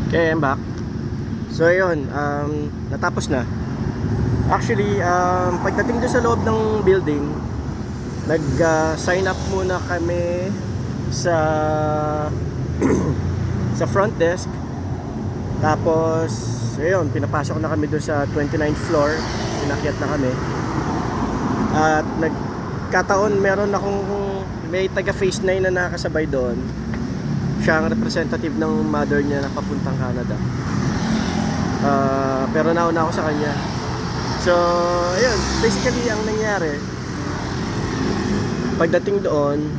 Okay, I'm back. So yun, natapos na. Actually, pagdating doon sa loob ng building, nag-sign up muna kami sa sa front desk. Tapos, ayun, pinapasok na kami doon sa 29th floor. Pinakyat na kami. At nagkataon, may taga Phase 9 na nakasabay doon. Siya ang representative ng mother niya na papuntang Canada. Pero nauna ako sa kanya. So, ayun, basically ang nangyari, pagdating doon,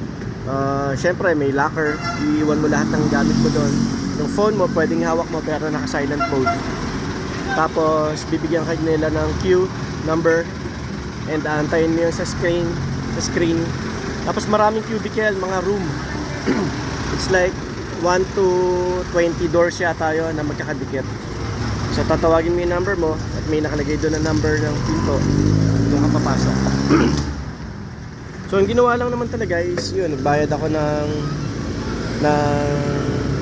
syempre may locker, iiwan mo lahat ng gamit mo doon. Yung phone mo, pwedeng hawak mo pero naka-silent mode. Tapos, bibigyan ka nila ng queue, number, and aantayin mo yun sa screen. Tapos maraming cubicle, mga room. It's like 1 to 20 doors yata yun na magkakadikit. So tatawagin mo yung number mo at may nakalagay doon na number ng pinto doon ka papasok. So ang ginawa lang naman talaga is yun, nagbayad ako ng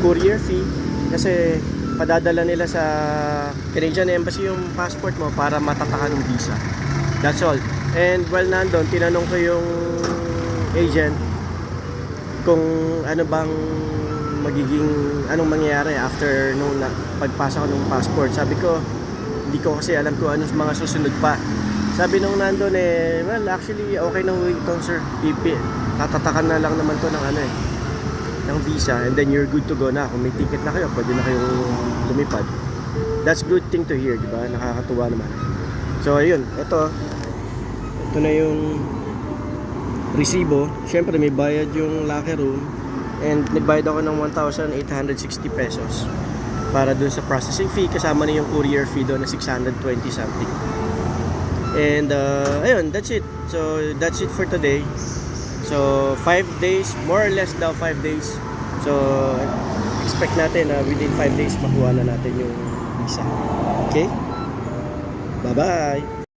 courier fee kasi padadala nila sa Canadian Embassy yung passport mo para matatakan ng visa. That's all. And while nandun, tinanong ko yung agent kung ano bang anong mangyayari after nung pagpasa ko ng passport. Sabi ko, hindi ko kasi alam kung anong mga susunod pa. Sabi nung nandun well actually okay na ito sir, tatatakan na lang naman to ng visa and then you're good to go na. Kung may ticket na kayo, pwede na kayong lumipad. That's good thing to hear, di ba? Nakakatuwa naman. So ayun, ito na yung resibo. Siyempre may bayad yung locker room. And nagbayad ako ng 1,860 pesos para dun sa processing fee, kasama na yung courier fee doon na 620 something. And ayun, that's it. So that's it for today. So 5 days, more or less daw 5 days. So expect natin na within 5 days makuha na natin yung visa. Okay? Bye bye.